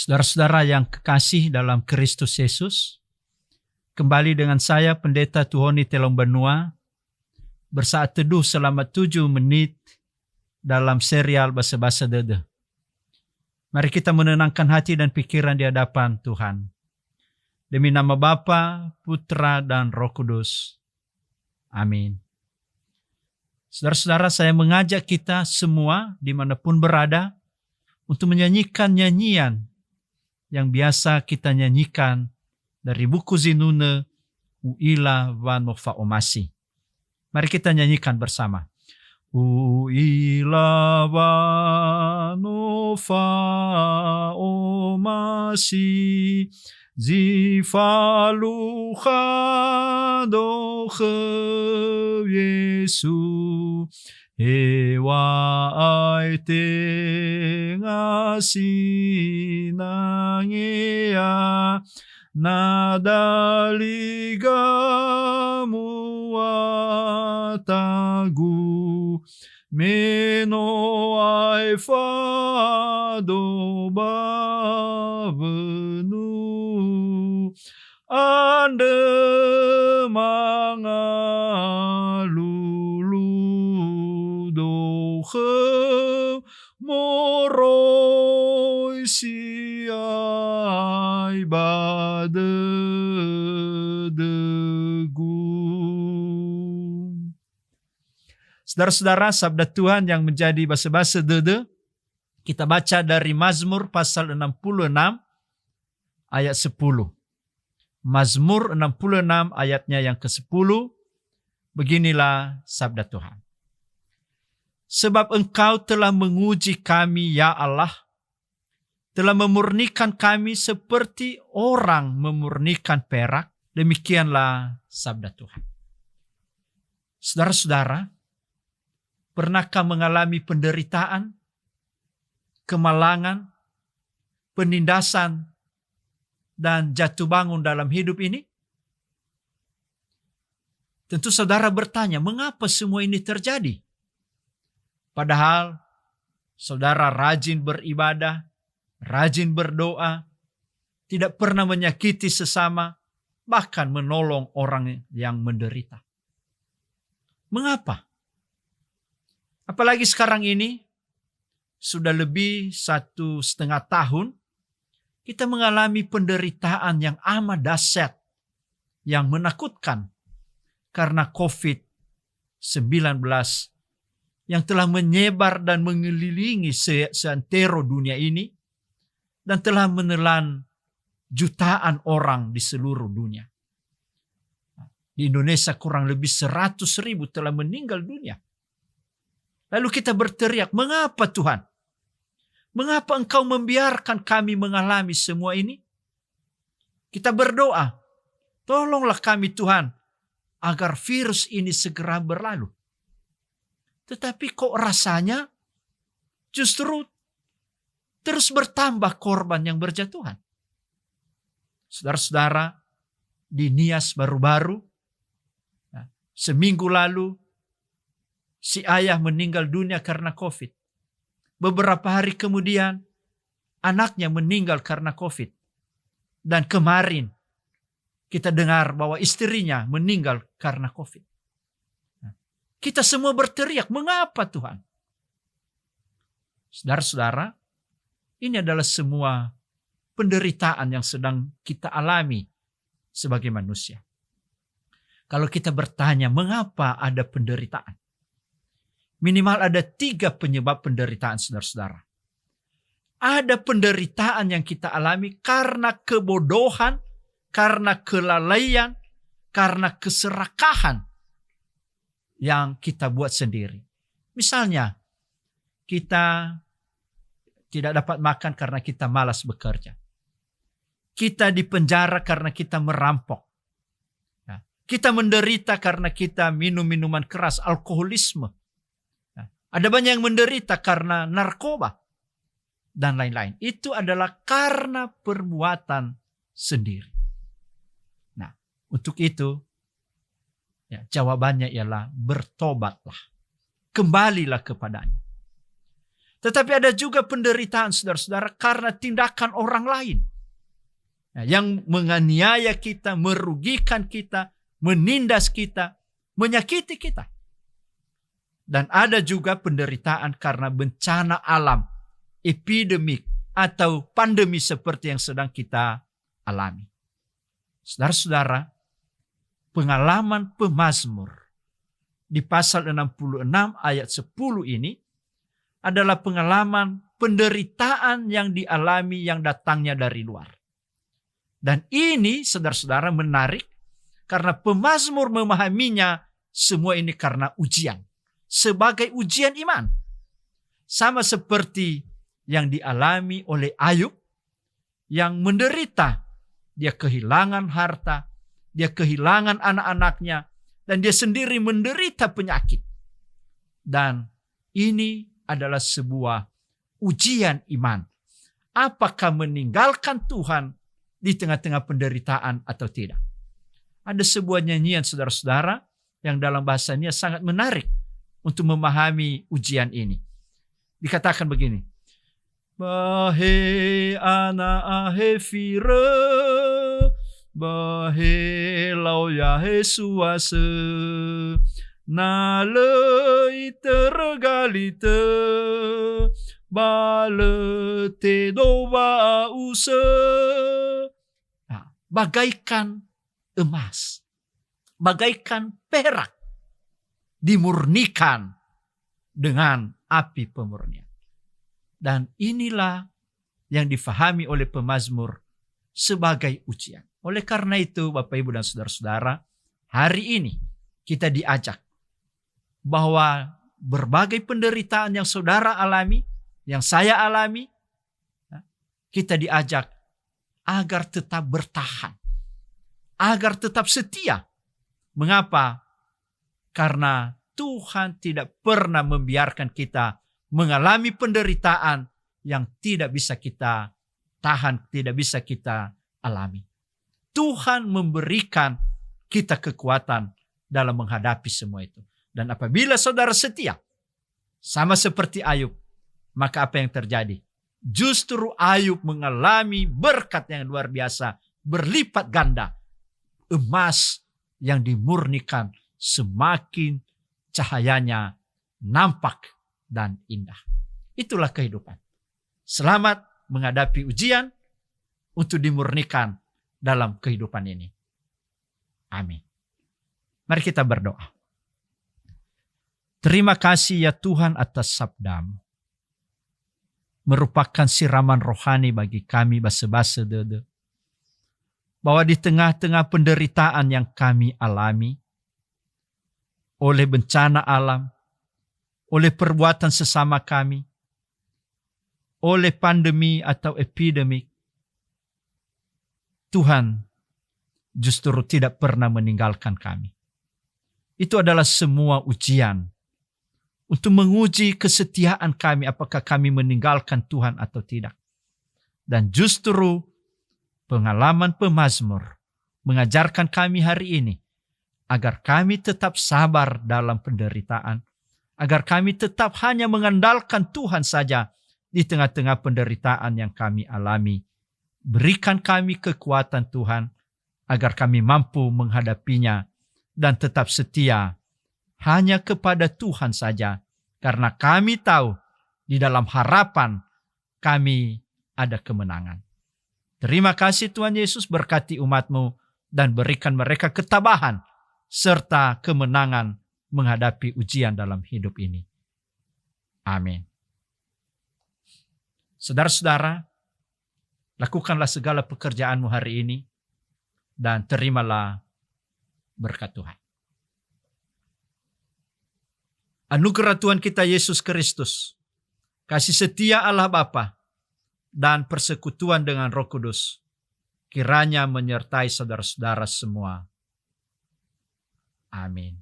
Saudara-saudara yang kekasih dalam Kristus Yesus, kembali dengan saya Pendeta Tuhoni Telong Benua, bersaat teduh selama 7 menit dalam serial Bahasa-Bahasa Dede. Mari kita menenangkan hati dan pikiran di hadapan Tuhan. Demi nama Bapa, Putra, dan Roh Kudus. Amin. Saudara-saudara, saya mengajak kita semua dimanapun berada untuk menyanyikan nyanyian yang biasa kita nyanyikan dari buku Zinune Uila Vanova Omasi. Mari kita nyanyikan bersama. Uila Vanova Omasi Zifalucha doche Yesu Ewa aite ngasi nangea nadaliga muatagu meno ai fado bavenu ande mangalulu doche moroi siai badedegu. Saudara-saudara, sabda Tuhan yang menjadi bahasa-bahasa Dede, kita baca dari Mazmur pasal 66 ayat 10. Mazmur 66 ayatnya yang ke-10, beginilah sabda Tuhan. Sebab Engkau telah menguji kami, ya Allah, telah memurnikan kami seperti orang memurnikan perak, demikianlah sabda Tuhan. Saudara-saudara, pernahkah mengalami penderitaan, kemalangan, penindasan, dan jatuh bangun dalam hidup ini? Tentu saudara bertanya, mengapa semua ini terjadi? Padahal saudara rajin beribadah, rajin berdoa, tidak pernah menyakiti sesama, bahkan menolong orang yang menderita. Mengapa? Apalagi sekarang ini, sudah lebih 1,5 tahun, kita mengalami penderitaan yang amat dahsyat, yang menakutkan, karena COVID-19 yang telah menyebar dan mengelilingi seantero dunia ini, dan telah menelan jutaan orang di seluruh dunia. Di Indonesia kurang lebih 100.000 telah meninggal dunia. Lalu kita berteriak, mengapa Tuhan? Mengapa Engkau membiarkan kami mengalami semua ini? Kita berdoa, tolonglah kami Tuhan, agar virus ini segera berlalu. Tetapi kok rasanya justru terus bertambah korban yang berjatuhan. Saudara-saudara, di Nias baru-baru, seminggu lalu, si ayah meninggal dunia karena COVID. Beberapa hari kemudian, anaknya meninggal karena COVID. Dan kemarin, kita dengar bahwa istrinya meninggal karena COVID. Kita semua berteriak, mengapa Tuhan? Saudara-saudara, ini adalah semua penderitaan yang sedang kita alami sebagai manusia. Kalau kita bertanya, mengapa ada penderitaan? Minimal ada 3 penyebab penderitaan, saudara-saudara. Ada penderitaan yang kita alami karena kebodohan, karena kelalaian, karena keserakahan yang kita buat sendiri. Misalnya, kita tidak dapat makan karena kita malas bekerja. Kita dipenjara karena kita merampok. Kita menderita karena kita minum minuman keras, alkoholisme. Ada banyak yang menderita karena narkoba dan lain-lain. Itu adalah karena perbuatan sendiri. Nah, untuk itu, jawabannya ialah bertobatlah. Kembalilah kepadanya. Tetapi ada juga penderitaan saudara-saudara karena tindakan orang lain. Yang menganiaya kita, merugikan kita, menindas kita, menyakiti kita. Dan ada juga penderitaan karena bencana alam, epidemik, atau pandemi seperti yang sedang kita alami. Saudara-saudara, pengalaman pemazmur di pasal 66 ayat 10 ini adalah pengalaman penderitaan yang dialami yang datangnya dari luar. Dan ini saudara-saudara menarik karena pemazmur memahaminya semua ini karena ujian. Sebagai ujian iman. Sama seperti yang dialami oleh Ayub yang menderita. Dia kehilangan harta, dia kehilangan anak-anaknya, dan dia sendiri menderita penyakit. Dan ini adalah sebuah ujian iman. Apakah meninggalkan Tuhan di tengah-tengah penderitaan atau tidak? Ada sebuah nyanyian saudara-saudara yang dalam bahasanya sangat menarik untuk memahami ujian ini. Dikatakan begini. Bahe ana ahe fire, bahe lau yahe suase, na le itergalite, bale te doba use. Bagaikan emas, bagaikan perak, dimurnikan dengan api pemurnian. Dan inilah yang difahami oleh pemazmur sebagai ujian. Oleh karena itu, Bapak, Ibu, dan saudara-saudara, hari ini kita diajak bahwa berbagai penderitaan yang saudara alami, yang saya alami, kita diajak agar tetap bertahan, agar tetap setia. Mengapa? Karena Tuhan tidak pernah membiarkan kita mengalami penderitaan yang tidak bisa kita tahan, tidak bisa kita alami. Tuhan memberikan kita kekuatan dalam menghadapi semua itu. Dan apabila saudara setia, sama seperti Ayub, maka apa yang terjadi? Justru Ayub mengalami berkat yang luar biasa, berlipat ganda. Emas yang dimurnikan semakin cahayanya nampak dan indah. Itulah kehidupan. Selamat menghadapi ujian untuk dimurnikan dalam kehidupan ini. Amin. Mari kita berdoa. Terima kasih ya Tuhan atas sabda-Mu. Merupakan siraman rohani bagi kami basa-basa dede. Bahwa di tengah-tengah penderitaan yang kami alami, oleh bencana alam, oleh perbuatan sesama kami, oleh pandemi atau epidemik, Tuhan justru tidak pernah meninggalkan kami. Itu adalah semua ujian untuk menguji kesetiaan kami, apakah kami meninggalkan Tuhan atau tidak. Dan justru pengalaman pemazmur mengajarkan kami hari ini agar kami tetap sabar dalam penderitaan, agar kami tetap hanya mengandalkan Tuhan saja di tengah-tengah penderitaan yang kami alami. Berikan kami kekuatan Tuhan, agar kami mampu menghadapinya dan tetap setia hanya kepada Tuhan saja. Karena kami tahu di dalam harapan kami ada kemenangan. Terima kasih Tuhan Yesus, berkati umat-Mu dan berikan mereka ketabahan serta kemenangan menghadapi ujian dalam hidup ini. Amin. Saudara-saudara, lakukanlah segala pekerjaanmu hari ini dan terimalah berkat Tuhan. Anugerah Tuhan kita Yesus Kristus, kasih setia Allah Bapa, dan persekutuan dengan Roh Kudus, kiranya menyertai saudara-saudara semua. Amin.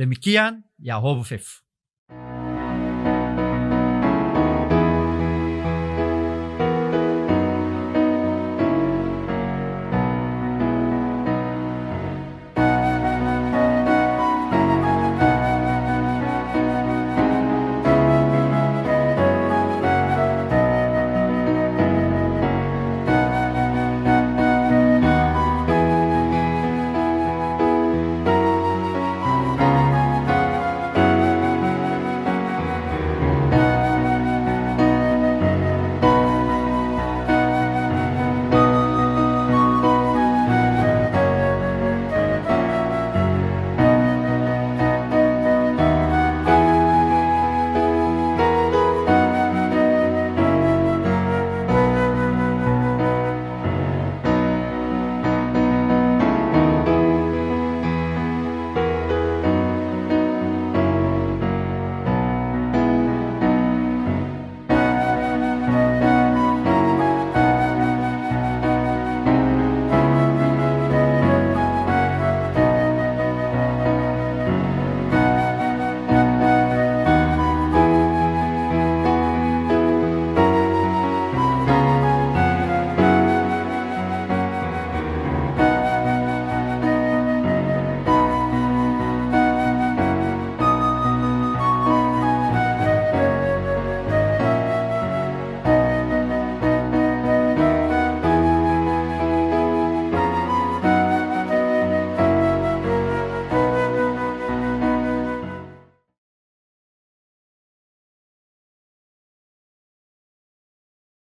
Demikian, Yahweh.